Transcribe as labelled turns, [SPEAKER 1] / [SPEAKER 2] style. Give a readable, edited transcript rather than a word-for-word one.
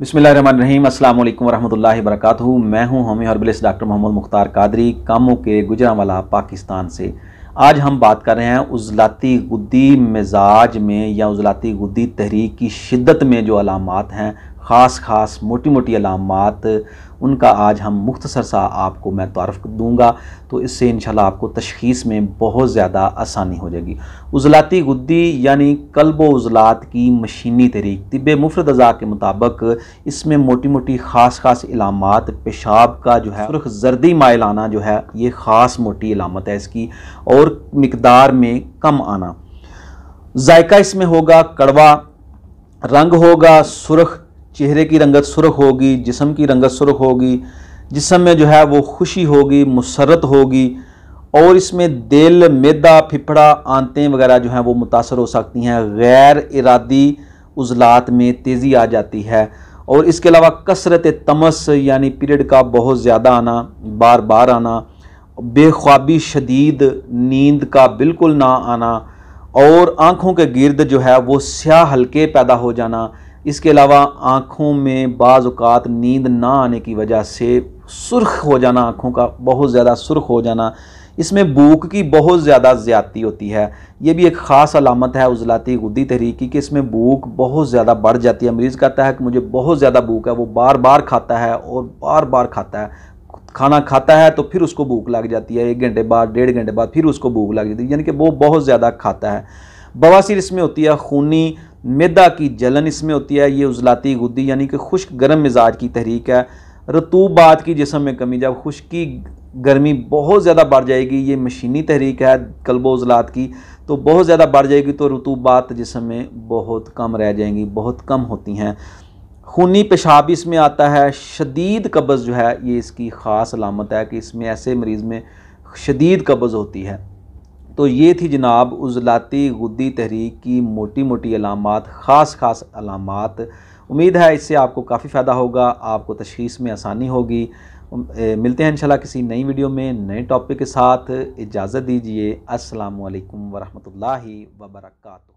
[SPEAKER 1] बिस्मिल्लाहिर्रहमानिर्रहीम। अस्सलाम वालेकुम वरहमतुल्लाहि वबरकातुहू। मैं हूं होमी हर्बलिस्ट डॉक्टर मोहम्मद मुख्तार कादरी, कामों के गुजरांवाला पाकिस्तान से। आज हम बात कर रहे हैं उज़लाती गुद्दी मिजाज में या उज़लाती गुद्दी तहरीक की शिद्दत में जो अलामात हैं, ख़ास मोटी मोटी अलामात, उनका आज हम मुख्तसर सा आपको मैं तारुफ़ दूंगा, तो इससे इंशाल्लाह आपको तशख़ीस में बहुत ज़्यादा आसानी हो जाएगी। उज़लाती गुद्दी यानी क़ल्ब व उज़लात की मशीनी तहरीक। तिब्बे मुफ़रद अज़ा के मुताबिक इसमें मोटी मोटी ख़ास इलामात, पेशाब का जो है सुर्ख जर्दी माइल आना जो है, ये ख़ास मोटी इलामत है इसकी, और मिकदार में कम आना। जायका इसमें होगा कड़वा, रंग होगा सुर्ख, चेहरे की रंगत सुर्ख होगी, जिस्म की रंगत सुर्ख होगी, जिस्म में जो है वो खुशी होगी, मुसरत होगी, और इसमें दिल, मैदा, फिफड़ा, आंतें वगैरह जो हैं वो मुतासर हो सकती हैं। गैर इरादी उज़लात में तेज़ी आ जाती है, और इसके अलावा कसरत तमस यानी पीरियड का बहुत ज़्यादा आना, बार बार आना, बेख्वाबी शदीद, नींद का बिल्कुल ना आना, और आँखों के गिर्द जो है वो स्याह हल्के पैदा हो जाना। इसके अलावा आँखों में बाज़ औक़ात नींद ना आने की वजह से सुर्ख हो जाना, आँखों का बहुत ज़्यादा सुर्ख हो जाना। इसमें भूख की बहुत ज़्यादा ज़्यादती होती है। ये भी एक ख़ास अलामत है उज़लाती गुद्दी तहरीक की कि इसमें भूख बहुत ज़्यादा बढ़ जाती है। मरीज़ कहता है कि मुझे बहुत ज़्यादा भूख है, वो बार बार खाता है और बार बार खाता है। खाना खाता है तो फिर उसको भूख लग जाती है, 1 घंटे बाद, 1.5 घंटे बाद फिर उसको भूख लग जाती है, यानी कि वो बहुत ज़्यादा खाता है। बवासीर इसमें होती है, खूनी मैदा की जलन इसमें होती है। ये उज़लाती गुद्दी यानी कि खुश्क गर्म मिजाज की तहरीक है। रतूबात की जिस्म में कमी, जब खुश्की गर्मी बहुत ज़्यादा बढ़ जाएगी, ये मशीनी तहरीक है क़ल्ब उज़लात की, तो बहुत ज़्यादा बढ़ जाएगी तो रतूबात जिस्म में बहुत कम रह जाएंगी, बहुत कम होती हैं। खूनी पेशाब इसमें आता है। शदीद कब्ज़ जो है ये इसकी ख़ास अलामत है कि इसमें ऐसे मरीज़ में शदीद कब्ज़ होती है। तो ये थी जनाब उज़लाती गुद्दी तहरीक की मोटी मोटी अलामात, ख़ास अलामात। उम्मीद है इससे आपको काफ़ी फ़ायदा होगा, आपको तशख़ीस में आसानी होगी। मिलते हैं इंशाल्लाह किसी नई वीडियो में नए टॉपिक के साथ। इजाज़त दीजिए। अस्सलामु अलैकुम वरहमतुल्लाहि वबरकातुहू।